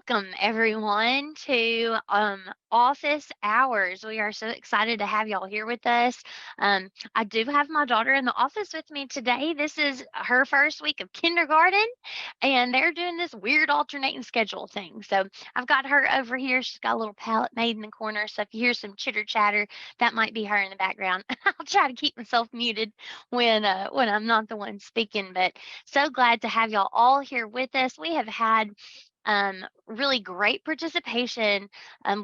Welcome everyone to office hours. We are so excited to have y'all here with us. I do have my daughter in the office with me today. This is her first week of kindergarten, and they're doing this weird alternating schedule thing. So I've got her over here. She's got a little palette made in the corner. So if you hear some chitter chatter, that might be her in the background. I'll try to keep myself muted when I'm not the one speaking. But so glad to have y'all all here with us. We have had really great participation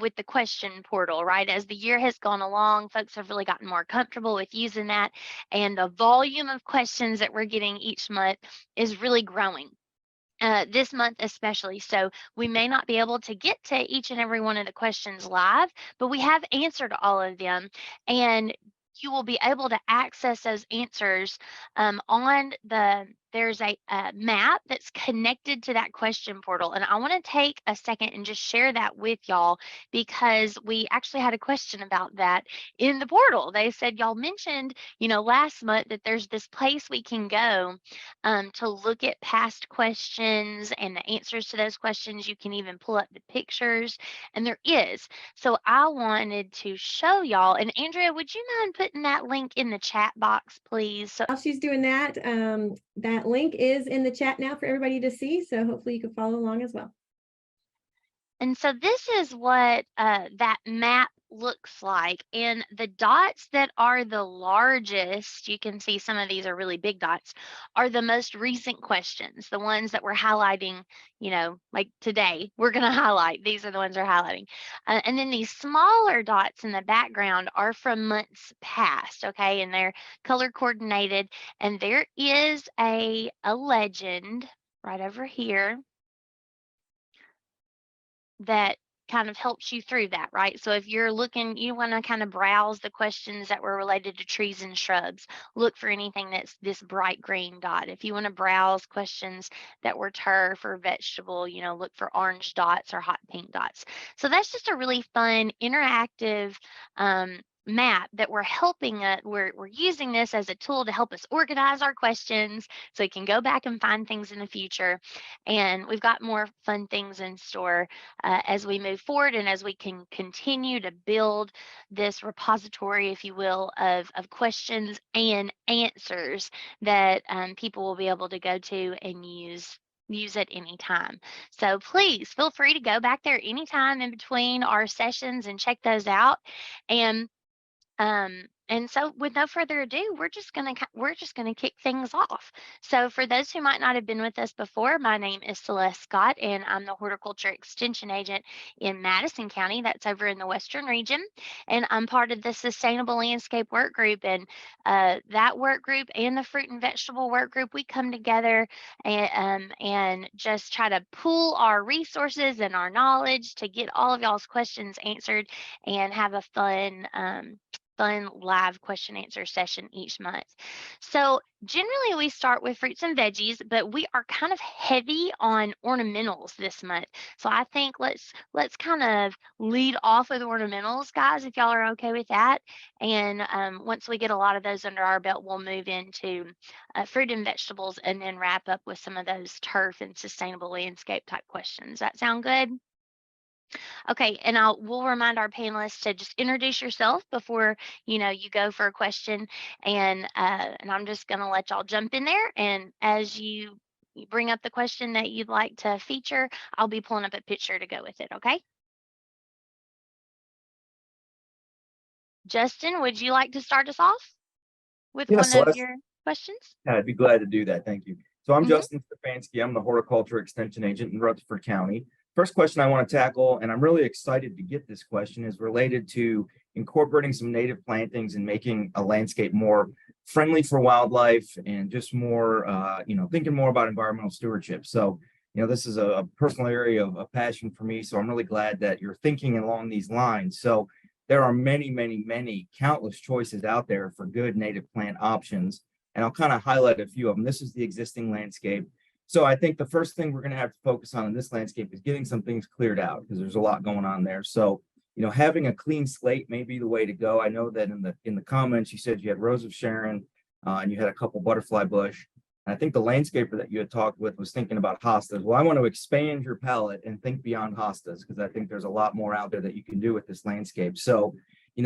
with the question portal, right? As the year has gone along, folks have really gotten more comfortable with using that, and the volume of questions that we're getting each month is really growing. This month especially. So we may not be able to get to each and every one of the questions live, but we have answered all of them. And you will be able to access those answers on there's a map that's connected to that question portal. And I want to take a second and just share that with y'all because we actually had a question about that in the portal. They said, y'all mentioned, last month that there's this place we can go to look at past questions and the answers to those questions. You can even pull up the pictures, and there is. So I wanted to show y'all. And Andrea, would you mind putting that link in the chat box, please? So while she's doing that, that link is in the chat now for everybody to see. So hopefully you can follow along as well. And so this is what that map looks like. And the dots that are the largest, you can see some of these are really big dots, are the most recent questions, the ones that we're highlighting, like today, we're going to highlight. These are the ones we're highlighting. And then these smaller dots in the background are from months past, okay? And they're color coordinated. And there is a legend right over here that kind of helps you through that, right? So if you're looking, you want to kind of browse the questions that were related to trees and shrubs, look for anything that's this bright green dot. If you want to browse questions that were turf or vegetable, look for orange dots or hot pink dots. So that's just a really fun, interactive map that we're helping we're using this as a tool to help us organize our questions so we can go back and find things in the future. And we've got more fun things in store as we move forward and as we can continue to build this repository, if you will, of questions and answers that people will be able to go to and use at any time. So please feel free to go back there anytime in between our sessions and check those out. And so with no further ado, we're just gonna kick things off. So for those who might not have been with us before, my name is Celeste Scott, and I'm the Horticulture Extension Agent in Madison County. That's over in the Western region. And I'm part of the Sustainable Landscape Work Group. And that work group and the Fruit and Vegetable Work Group, we come together and just try to pool our resources and our knowledge to get all of y'all's questions answered and have a fun live question answer session each month. So generally we start with fruits and veggies, but we are kind of heavy on ornamentals this month. So I think let's kind of lead off with ornamentals, guys, if y'all are okay with that. And once we get a lot of those under our belt, we'll move into fruit and vegetables and then wrap up with some of those turf and sustainable landscape type questions. That sound good? Okay, and we'll remind our panelists to just introduce yourself before you go for a question, and I'm just going to let y'all jump in there. And as you bring up the question that you'd like to feature, I'll be pulling up a picture to go with it. Okay. Justin, would you like to start us off with Yes, one of Celeste. your questions? Yeah, I'd be glad to do that. Thank you. So I'm Justin Stefanski. I'm the Horticulture Extension Agent in Rutherford County. First question I want to tackle, and I'm really excited to get this question, is related to incorporating some native plantings and making a landscape more friendly for wildlife and just more, thinking more about environmental stewardship. So, this is a personal area of passion for me. So I'm really glad that you're thinking along these lines. So there are many, many, many countless choices out there for good native plant options. And I'll kind of highlight a few of them. This is the existing landscape. So I think the first thing we're going to have to focus on in this landscape is getting some things cleared out because there's a lot going on there. So, having a clean slate may be the way to go. I know that in the comments you said you had Rose of Sharon and you had a couple butterfly bush. And I think the landscaper that you had talked with was thinking about hostas. Well, I want to expand your palette and think beyond hostas, because I think there's a lot more out there that you can do with this landscape. So,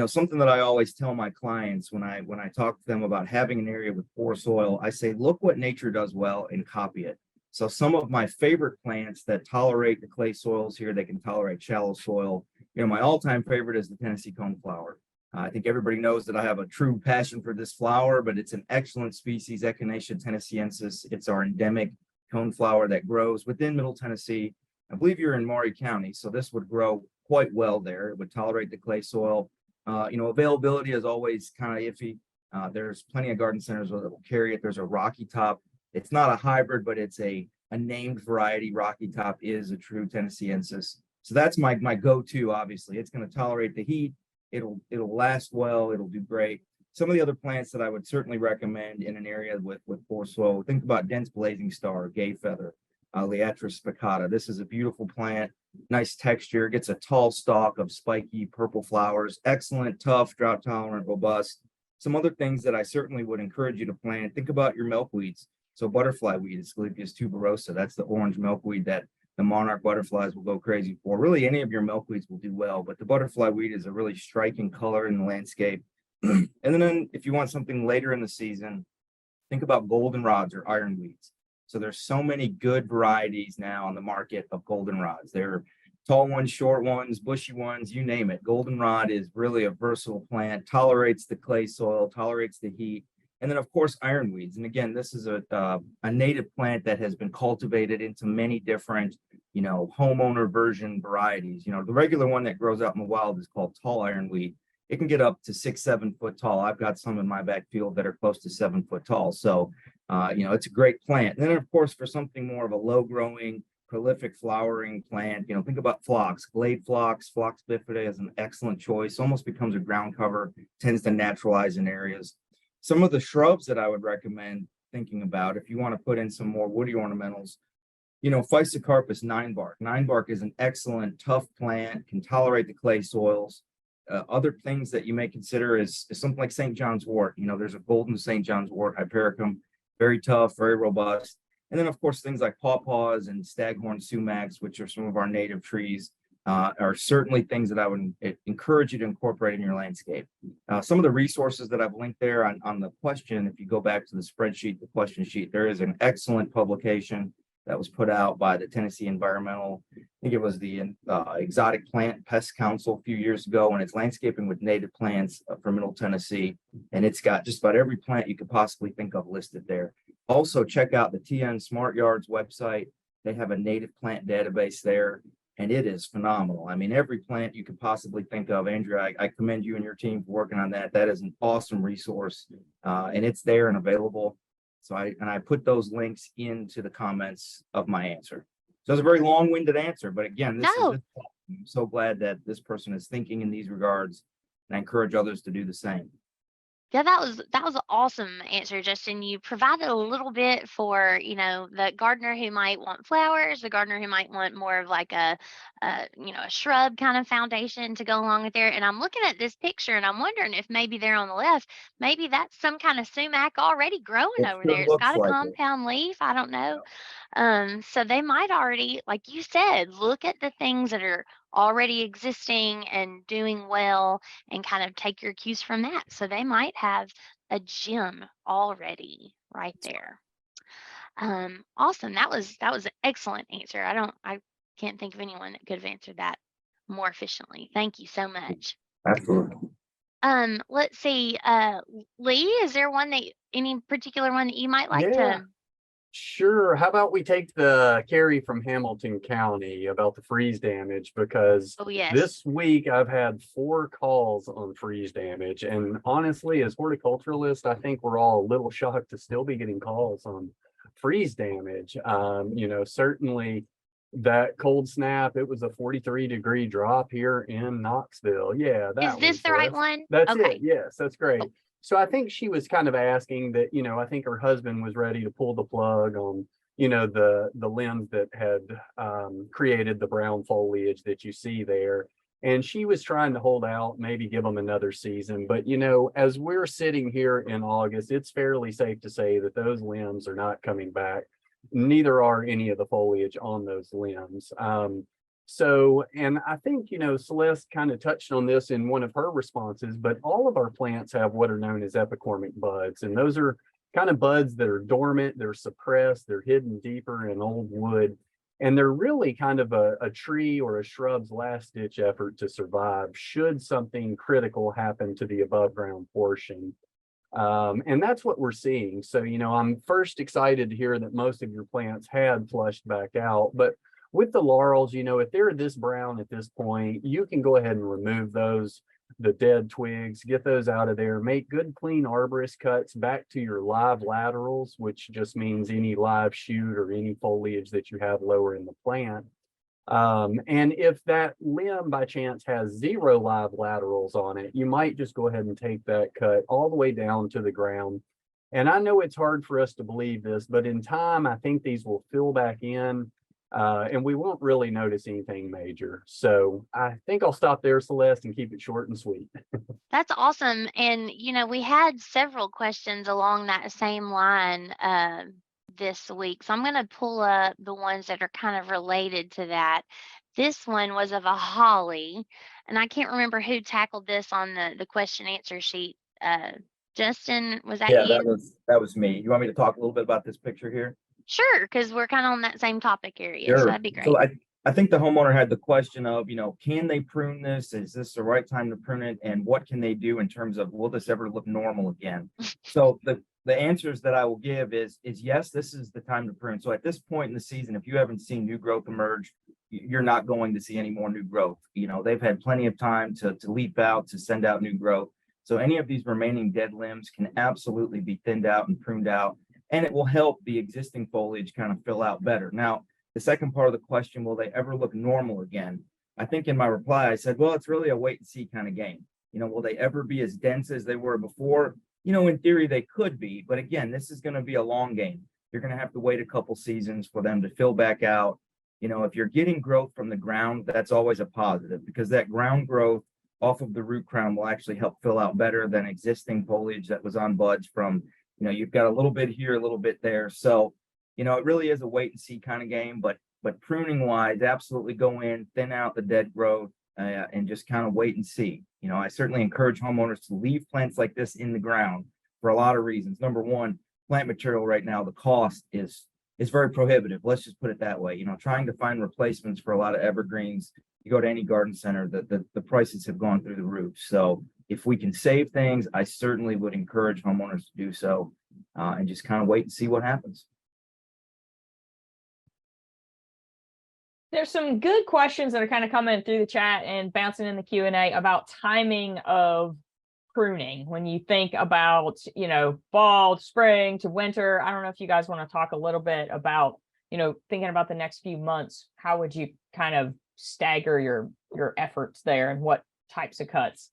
something that I always tell my clients when I talk to them about having an area with poor soil, I say, look what nature does well and copy it. So some of my favorite plants that tolerate the clay soils here, they can tolerate shallow soil. My all-time favorite is the Tennessee coneflower. I think everybody knows that I have a true passion for this flower, but it's an excellent species, Echinacea tennesseeensis. It's our endemic coneflower that grows within Middle Tennessee. I believe you're in Maury County, so this would grow quite well there. It would tolerate the clay soil. Availability is always kind of iffy. There's plenty of garden centers that will carry it. There's a Rocky Top. It's not a hybrid, but it's a named variety. Rocky Top is a true tennesseeensis. So that's my go-to, obviously. It's going to tolerate the heat. It'll last well. It'll do great. Some of the other plants that I would certainly recommend in an area with poor soil, think about dense blazing star, gay feather, Liatris spicata. This is a beautiful plant, nice texture, gets a tall stalk of spiky purple flowers, excellent, tough, drought tolerant, robust. Some other things that I certainly would encourage you to plant, think about your milkweeds. So butterfly weed, Asclepias tuberosa, that's the orange milkweed that the monarch butterflies will go crazy for. Really, any of your milkweeds will do well, but the butterfly weed is a really striking color in the landscape. And then if you want something later in the season, think about goldenrods or ironweeds. So there's so many good varieties now on the market of goldenrods. There are tall ones, short ones, bushy ones, you name it. Goldenrod is really a versatile plant, tolerates the clay soil, tolerates the heat. And then, of course, ironweeds. And again, this is a native plant that has been cultivated into many different, homeowner version varieties. The regular one that grows out in the wild is called tall ironweed. It can get up to 6-7 foot tall. I've got some in my backfield that are close to 7 foot tall. So, it's a great plant. And then, of course, for something more of a low growing, prolific flowering plant, think about phlox, glade phlox. Phlox bifida is an excellent choice, almost becomes a ground cover, tends to naturalize in areas. Some of the shrubs that I would recommend thinking about, if you want to put in some more woody ornamentals, Physocarpus 9-bark. 9-bark is an excellent, tough plant, can tolerate the clay soils. Other things that you may consider is something like St. John's wort. There's a golden St. John's wort, Hypericum, very tough, very robust. And then, of course, things like pawpaws and staghorn sumacs, which are some of our native trees, are certainly things that I would encourage you to incorporate in your landscape. Some of the resources that I've linked there on the question, if you go back to the spreadsheet, the question sheet, there is an excellent publication that was put out by the Tennessee Environmental, I think it was the Exotic Plant Pest Council a few years ago, and it's landscaping with native plants from Middle Tennessee. And it's got just about every plant you could possibly think of listed there. Also, check out the TN Smart Yards website. They have a native plant database there, and it is phenomenal. I mean, every plant you could possibly think of. Andrea, I commend you and your team for working on that. That is an awesome resource, and it's there and available. So I put those links into the comments of my answer. So it's a very long-winded answer, but again, I'm so glad that this person is thinking in these regards, and I encourage others to do the same. Yeah, that was an awesome answer, Justin. You provided a little bit for, the gardener who might want flowers, the gardener who might want more of like a shrub kind of foundation to go along with there. And I'm looking at this picture and I'm wondering if maybe there on the left, maybe that's some kind of sumac already growing over there. It's got a compound leaf. I don't know. So they might already, like you said, look at the things that are already existing and doing well and kind of take your cues from that. So they might have a gem already right there. Awesome. That was an excellent answer. I can't think of anyone that could have answered that more efficiently. Thank you so much. Absolutely. Let's see. Lee, is there any particular one that you might like to? Sure. How about we take the Carrie from Hamilton County about the freeze damage, because this week I've had 4 calls on freeze damage. And honestly, as horticulturalists, I think we're all a little shocked to still be getting calls on freeze damage. Certainly that cold snap, it was a 43-degree drop here in Knoxville. Yeah. Is this the right one? That's it. Yes, that's great. Oh. So I think she was kind of asking that, I think her husband was ready to pull the plug on, the limbs that had created the brown foliage that you see there. And she was trying to hold out, maybe give them another season. But, as we're sitting here in August, it's fairly safe to say that those limbs are not coming back. Neither are any of the foliage on those limbs. And I think, Celeste kind of touched on this in one of her responses, but all of our plants have what are known as epicormic buds. And those are kind of buds that are dormant, they're suppressed, they're hidden deeper in old wood. And they're really kind of a tree or a shrub's last ditch effort to survive should something critical happen to the above ground portion. And that's what we're seeing. So, I'm first excited to hear that most of your plants had flushed back out, but with the laurels, if they're this brown at this point, you can go ahead and remove the dead twigs, get those out of there, make good clean arborist cuts back to your live laterals, which just means any live shoot or any foliage that you have lower in the plant. And if that limb by chance has 0 live laterals on it, you might just go ahead and take that cut all the way down to the ground. And I know it's hard for us to believe this, but in time, I think these will fill back in. And we won't really notice anything major. So I think I'll stop there, Celeste, and keep it short and sweet. That's awesome. And, we had several questions along that same line this week. So I'm going to pull up the ones that are kind of related to that. This one was of a holly, and I can't remember who tackled this on the question answer sheet. Justin, was that you? Yeah, that was me. You want me to talk a little bit about this picture here? Sure, because we're kind of on that same topic area. Sure. So that'd be great. So I think the homeowner had the question of, can they prune this? Is this the right time to prune it? And what can they do in terms of, will this ever look normal again? So the answers that I will give is yes, this is the time to prune. So at this point in the season, if you haven't seen new growth emerge, you're not going to see any more new growth. They've had plenty of time to leap out, to send out new growth. So any of these remaining dead limbs can absolutely be thinned out and pruned out, and it will help the existing foliage kind of fill out better. Now, the second part of the question, will they ever look normal again? I think in my reply, I said, well, it's really a wait and see kind of game. Will they ever be as dense as they were before? In theory, they could be, but again, this is going to be a long game. You're going to have to wait a couple seasons for them to fill back out. If you're getting growth from the ground, that's always a positive, because that ground growth off of the root crown will actually help fill out better than existing foliage that was on buds from, you've got a little bit here, a little bit there. So, it really is a wait and see kind of game, but pruning wise, absolutely go in, thin out the dead growth, and just kind of wait and see. I certainly encourage homeowners to leave plants like this in the ground for a lot of reasons. Number one, plant material right now, the cost is very prohibitive. Let's just put it that way. Trying to find replacements for a lot of evergreens, you go to any garden center, the prices have gone through the roof. So if we can save things, I certainly would encourage homeowners to do so, and just kind of wait and see what happens. There's some good questions that are kind of coming through the chat and bouncing in the Q&A about timing of pruning. When you think about, fall, spring to winter, I don't know if you guys want to talk a little bit about, thinking about the next few months, how would you kind of stagger your efforts there, and what types of cuts?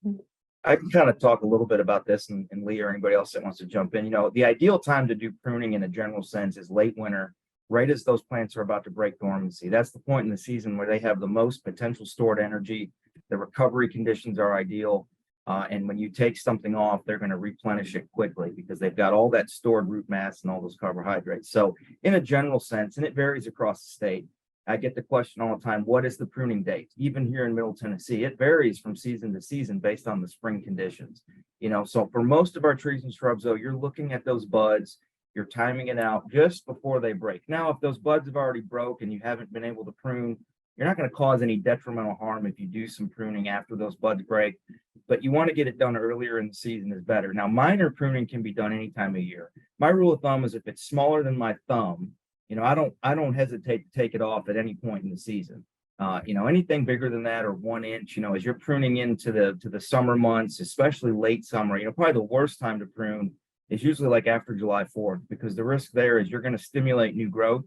I can kind of talk a little bit about this, and Lee or anybody else that wants to jump in. The ideal time to do pruning in a general sense is late winter, right as those plants are about to break dormancy. That's the point in the season where they have the most potential stored energy. The recovery conditions are ideal. And when you take something off, they're going to replenish it quickly because they've got all that stored root mass and all those carbohydrates. So in a general sense, and it varies across the state, I get the question all the time, what is the pruning date? Even here in Middle Tennessee, it varies from season to season based on the spring conditions. So for most of our trees and shrubs, though, you're looking at those buds, you're timing it out just before they break. Now, if those buds have already broke and you haven't been able to prune, you're not going to cause any detrimental harm if you do some pruning after those buds break, but you want to get it done earlier in the season is better. Now, minor pruning can be done any time of year. My rule of thumb is if it's smaller than my thumb, I don't hesitate to take it off at any point in the season. Anything bigger than that, or 1 inch, as you're pruning into the summer months, especially late summer, probably the worst time to prune is usually like after July 4th, because the risk there is you're going to stimulate new growth.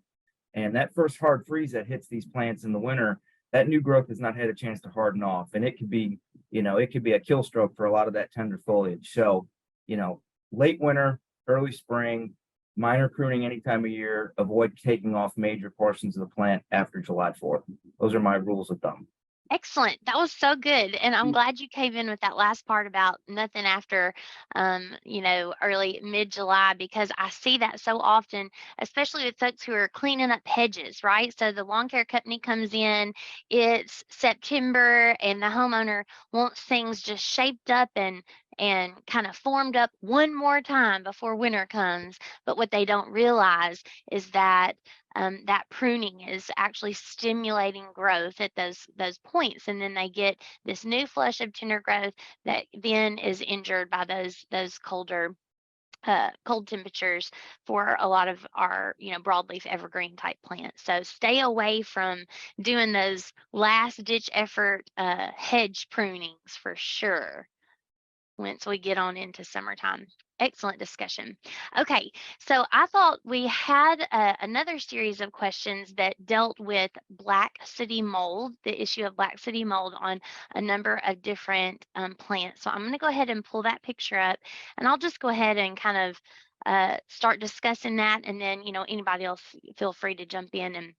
And that first hard freeze that hits these plants in the winter, that new growth has not had a chance to harden off. And it could be, a kill stroke for a lot of that tender foliage. So, late winter, early spring, minor pruning any time of year, avoid taking off major portions of the plant after July 4th. Those are my rules of thumb. Excellent. That was so good. And I'm glad you came in with that last part about nothing after, early mid-July, because I see that so often, especially with folks who are cleaning up hedges, right? So the lawn care company comes in, it's September, and the homeowner wants things just shaped up and kind of formed up one more time before winter comes. But what they don't realize is that that pruning is actually stimulating growth at those points, and then they get this new flush of tender growth that then is injured by those colder cold temperatures for a lot of our broadleaf evergreen type plants. So stay away from doing those last ditch effort hedge prunings for sure once we get on into summertime. Excellent discussion. Okay, so I thought we had another series of questions that dealt with black sooty mold, the issue of black sooty mold on a number of different plants. So I'm going to go ahead and pull that picture up, and I'll just go ahead and kind of start discussing that, and then anybody else feel free to jump in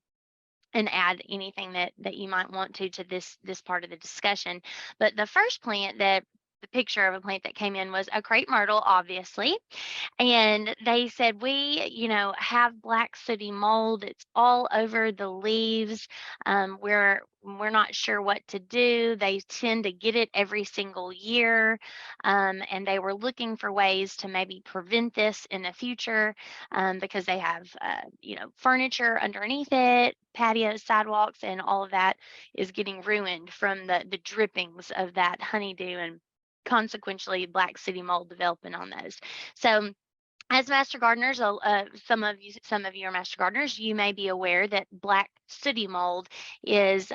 and add anything that you might want to this part of the discussion. But the first plant that the picture of a plant that came in was a crepe myrtle, obviously. And they said, we, have black sooty mold. It's all over the leaves. We're not sure what to do. They tend to get it every single year. And they were looking for ways to maybe prevent this in the future because they have, furniture underneath it, patios, sidewalks, and all of that is getting ruined from the drippings of that honeydew and consequently black sooty mold developing on those. So as master gardeners, some of you are master gardeners, you may be aware that black sooty mold is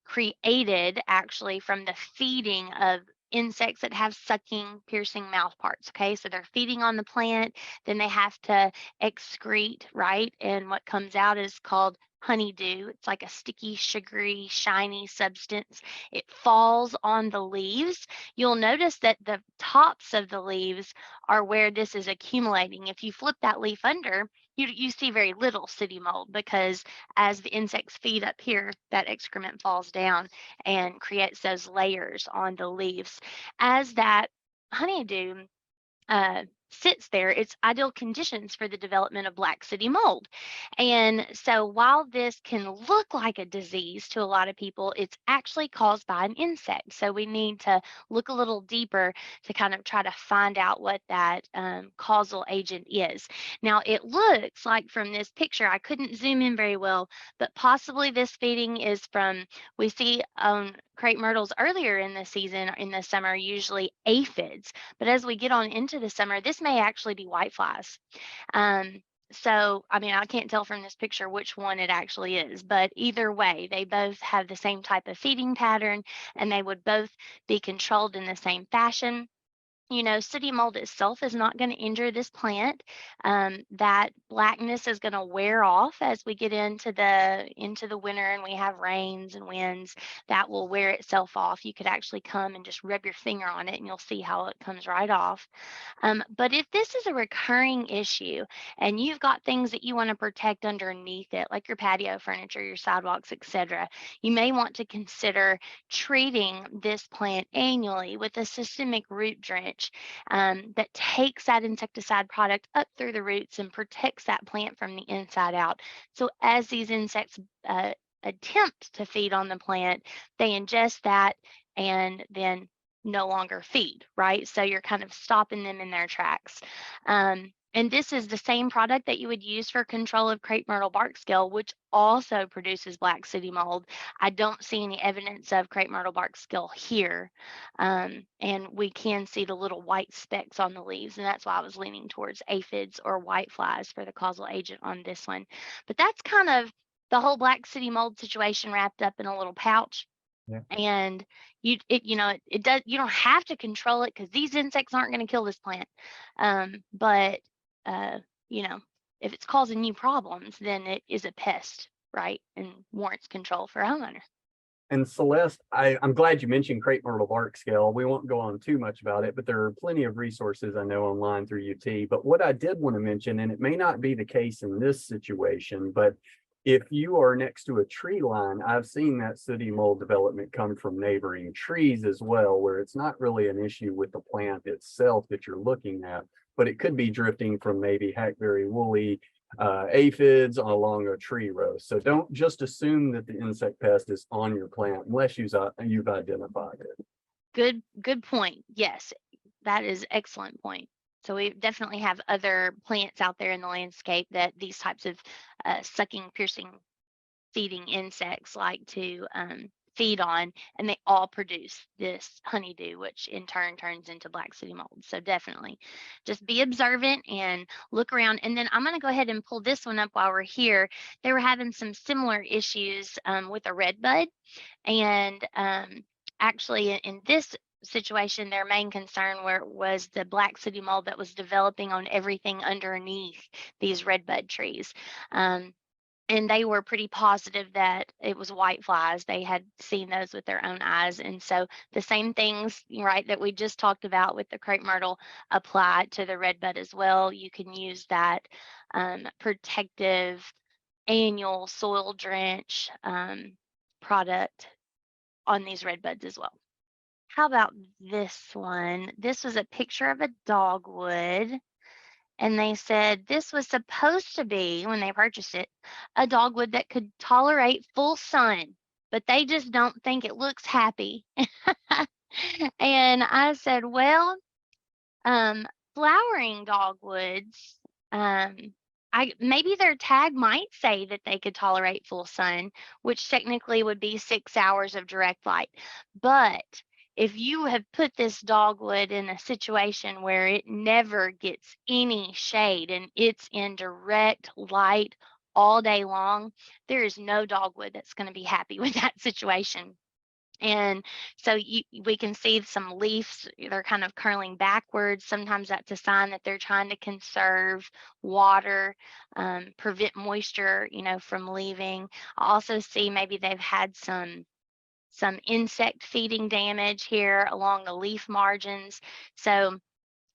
created actually from the feeding of insects that have sucking, piercing mouth parts. Okay, so they're feeding on the plant, then they have to excrete, right? And what comes out is called honeydew. It's like a sticky, sugary, shiny substance. It falls on the leaves. You'll notice that the tops of the leaves are where this is accumulating. If you flip that leaf under, you see very little sooty mold because as the insects feed up here, that excrement falls down and creates those layers on the leaves. As that honeydew sits there, it's ideal conditions for the development of black sooty mold. And so while this can look like a disease to a lot of people, it's actually caused by an insect. So we need to look a little deeper to kind of try to find out what that causal agent is. Now, it looks like from this picture, I couldn't zoom in very well, but possibly this feeding is from, we see crepe myrtles earlier in the season, in the summer, usually aphids. But as we get on into the summer, this may actually be whiteflies. So, I mean, I can't tell from this picture which one it actually is, but either way, they both have the same type of feeding pattern and they would both be controlled in the same fashion. Sooty mold itself is not going to injure this plant. That blackness is going to wear off as we get into the winter and we have rains and winds. That will wear itself off. You could actually come and just rub your finger on it and you'll see how it comes right off. But if this is a recurring issue and you've got things that you want to protect underneath it, like your patio furniture, your sidewalks, etc., you may want to consider treating this plant annually with a systemic root drench that takes that insecticide product up through the roots and protects that plant from the inside out. So as these insects attempt to feed on the plant, they ingest that and then no longer feed, right? So you're kind of stopping them in their tracks. And this is the same product that you would use for control of crepe myrtle bark scale, which also produces black sooty mold. I don't see any evidence of crepe myrtle bark scale here. And we can see the little white specks on the leaves. And that's why I was leaning towards aphids or whiteflies for the causal agent on this one. But that's kind of the whole black sooty mold situation wrapped up in a little pouch. Yeah. And you don't have to control it because these insects aren't going to kill this plant. But if it's causing you problems, then it is a pest, right? And warrants control for a homeowner. And Celeste, I'm glad you mentioned crepe myrtle bark scale. We won't go on too much about it, but there are plenty of resources I know online through UT. But what I did want to mention, and it may not be the case in this situation, but If you are next to a tree line, I've seen that sooty mold development come from neighboring trees as well, where it's not really an issue with the plant itself that you're looking at, but it could be drifting from maybe hackberry woolly aphids along a tree row. So don't just assume that the insect pest is on your plant unless you've identified it. Good point. Yes, that is excellent point. So we definitely have other plants out there in the landscape that these types of sucking, piercing, feeding insects like to feed on, and they all produce this honeydew, which in turn turns into black sooty mold. So definitely just be observant and look around. And then I'm going to go ahead and pull this one up while we're here. They were having some similar issues with a red bud, and actually in this situation, their main concern was the black sooty mold that was developing on everything underneath these redbud trees. And they were pretty positive that it was white flies. They had seen those with their own eyes. And so the same things, right, that we just talked about with the crepe myrtle apply to the redbud as well. You can use that protective annual soil drench product on these redbuds as well. How about this one? This was a picture of a dogwood, and they said this was supposed to be, when they purchased it, a dogwood that could tolerate full sun, but they just don't think it looks happy. And I said, well, flowering dogwoods, maybe their tag might say that they could tolerate full sun, which technically would be 6 hours of direct light. But if you have put this dogwood in a situation where it never gets any shade and it's in direct light all day long, there is no dogwood that's going to be happy with that situation. And so we can see some leaves, they're kind of curling backwards. Sometimes that's a sign that they're trying to conserve water, prevent moisture, from leaving. I also see maybe they've had some insect feeding damage here along the leaf margins. So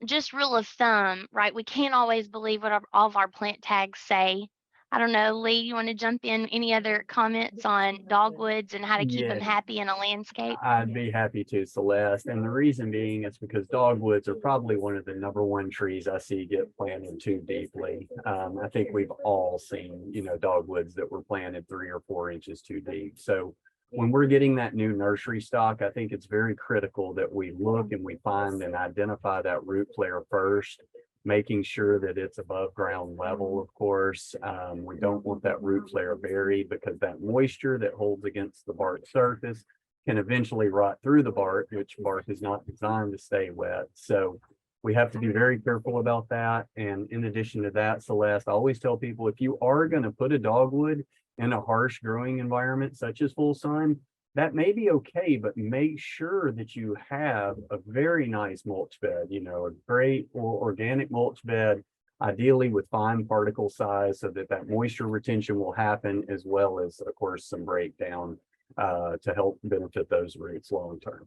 just rule of thumb, right? We can't always believe what all of our plant tags say. I don't know, Lee, you want to jump in? Any other comments on dogwoods and how to keep them happy in a landscape? I'd be happy to, Celeste. And the reason being is because dogwoods are probably one of the #1 trees I see get planted too deeply. I think we've all seen, dogwoods that were planted 3 or 4 inches too deep. So when we're getting that new nursery stock, I think it's very critical that we look and we find and identify that root flare first, making sure that it's above ground level, of course. We don't want that root flare buried because that moisture that holds against the bark surface can eventually rot through the bark, which bark is not designed to stay wet. So we have to be very careful about that. And in addition to that, Celeste, I always tell people, if you are going to put a dogwood in a harsh growing environment such as full sun, that may be okay, but make sure that you have a very nice mulch bed, a great organic mulch bed, ideally with fine particle size, so that moisture retention will happen, as well as, of course, some breakdown to help benefit those roots long term.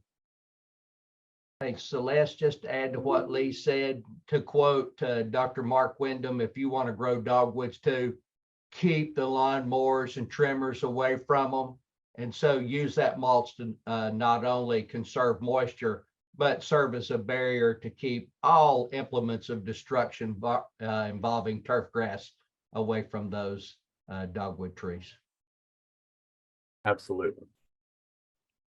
Thanks, Celeste. Just to add to what Lee said, to quote Dr. Mark Wyndham, if you want to grow dogwoods too, keep the lawnmowers and trimmers away from them. And so use that mulch to not only conserve moisture, but serve as a barrier to keep all implements of destruction involving turf grass away from those dogwood trees. Absolutely.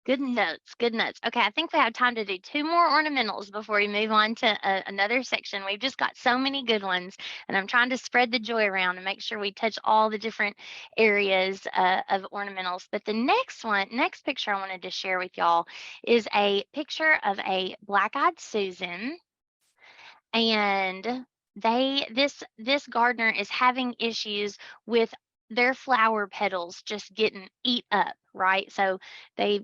Good notes, good notes. Okay, I think we have time to do 2 more ornamentals before we move on to another section. We've just got so many good ones, and I'm trying to spread the joy around and make sure we touch all the different areas of ornamentals. But the next picture I wanted to share with y'all is a picture of a black-eyed Susan, and this gardener is having issues with their flower petals just getting eat up, right? So they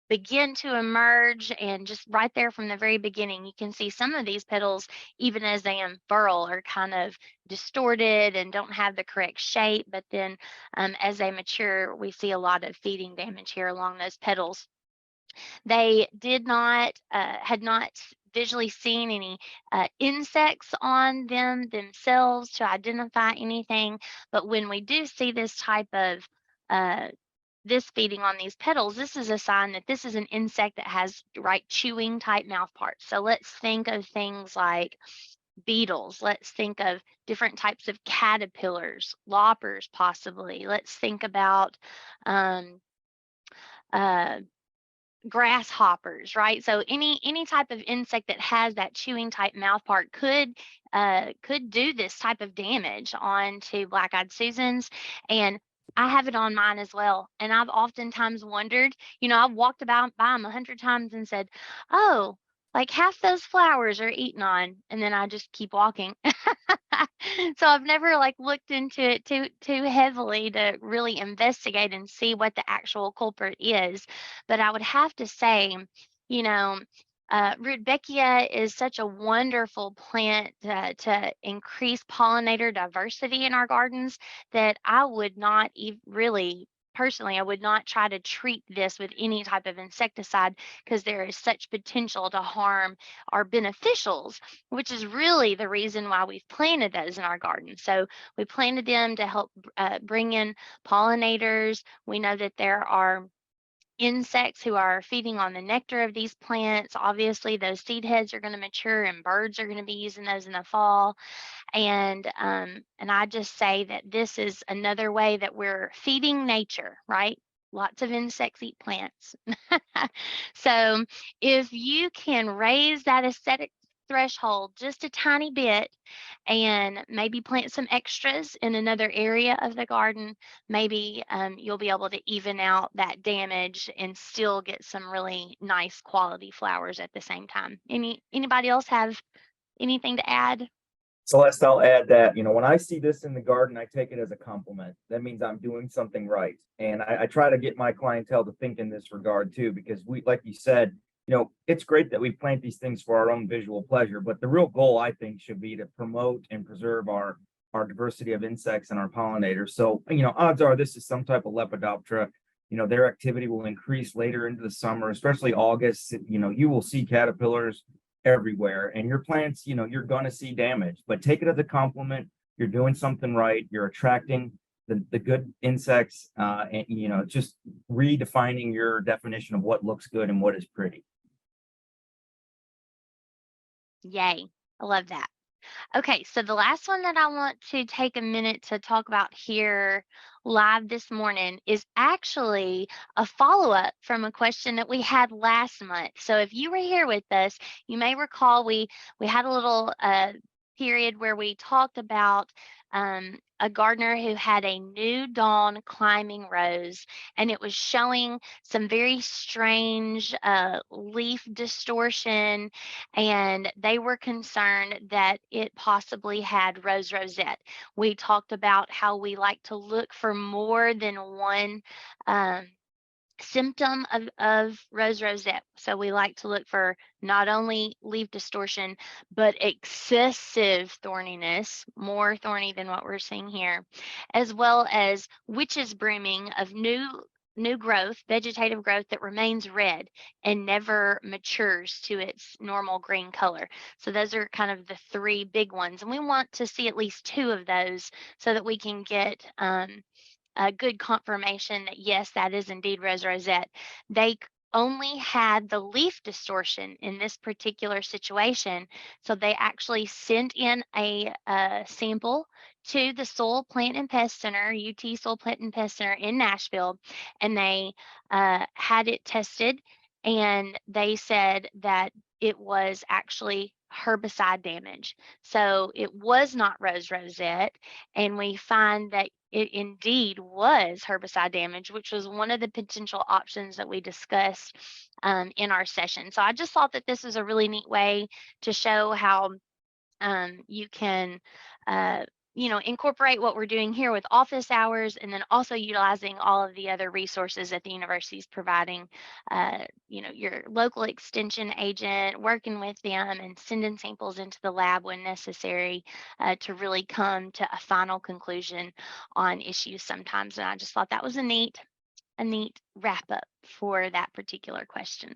begin to emerge, and just right there from the very beginning, you can see some of these petals, even as they unfurl, are kind of distorted and don't have the correct shape. But then as they mature, we see a lot of feeding damage here along those petals. They had not visually seen any insects on them themselves to identify anything. But when we do see this type of this feeding on these petals, this is a sign that this is an insect that has chewing type mouth parts. So let's think of things like beetles. Let's think of different types of caterpillars, loppers possibly. Let's think about grasshoppers, right? So any type of insect that has that chewing type mouth part could do this type of damage onto black-eyed Susans. And I have it on mine as well. And I've oftentimes wondered, I've walked by them 100 times and said, oh, like half those flowers are eaten on, and then I just keep walking. So I've never looked into it too heavily to really investigate and see what the actual culprit is. But I would have to say, Rudbeckia is such a wonderful plant to increase pollinator diversity in our gardens that I would not really. Personally, I would not try to treat this with any type of insecticide because there is such potential to harm our beneficials, which is really the reason why we've planted those in our garden. So we planted them to help bring in pollinators. We know that there are insects who are feeding on the nectar of these plants. Obviously, those seed heads are going to mature and birds are going to be using those in the fall. And I just say that this is another way that we're feeding nature, right? Lots of insects eat plants. So if you can raise that aesthetic threshold just a tiny bit and maybe plant some extras in another area of the garden, maybe you'll be able to even out that damage and still get some really nice quality flowers at the same time. Anybody else have anything to add? Celeste, I'll add that, when I see this in the garden, I take it as a compliment. That means I'm doing something right. And I try to get my clientele to think in this regard too, because like you said, it's great that we plant these things for our own visual pleasure, but the real goal, I think, should be to promote and preserve our diversity of insects and our pollinators. So, odds are this is some type of Lepidoptera. Their activity will increase later into the summer, especially August. You will see caterpillars everywhere, and your plants, you're going to see damage, but take it as a compliment. You're doing something right. You're attracting the good insects, and just redefining your definition of what looks good and what is pretty. Yay, I love that. Okay, so the last one that I want to take a minute to talk about here live this morning is actually a follow-up from a question that we had last month. So if you were here with us, you may recall we had a little period where we talked about a gardener who had a new dawn climbing rose, and it was showing some very strange leaf distortion, and they were concerned that it possibly had rose rosette. We talked about how we like to look for more than one symptom of rose rosette. So we like to look for not only leaf distortion, but excessive thorniness, more thorny than what we're seeing here, as well as witch's brooming of new growth, vegetative growth that remains red and never matures to its normal green color. So those are kind of the three big ones. And we want to see at least two of those so that we can get a good confirmation that yes, that is indeed rose rosette. They only had the leaf distortion in this particular situation. So they actually sent in a sample to the Soil Plant and Pest Center, UT Soil Plant and Pest Center in Nashville, and they had it tested, and they said that it was actually herbicide damage. So it was not rose rosette, and we find that it indeed was herbicide damage, which was one of the potential options that we discussed in our session. So I just thought that this is a really neat way to show how you can incorporate what we're doing here with office hours, and then also utilizing all of the other resources that the university is providing, your local extension agent, working with them and sending samples into the lab when necessary to really come to a final conclusion on issues sometimes. And I just thought that was a neat wrap up for that particular question.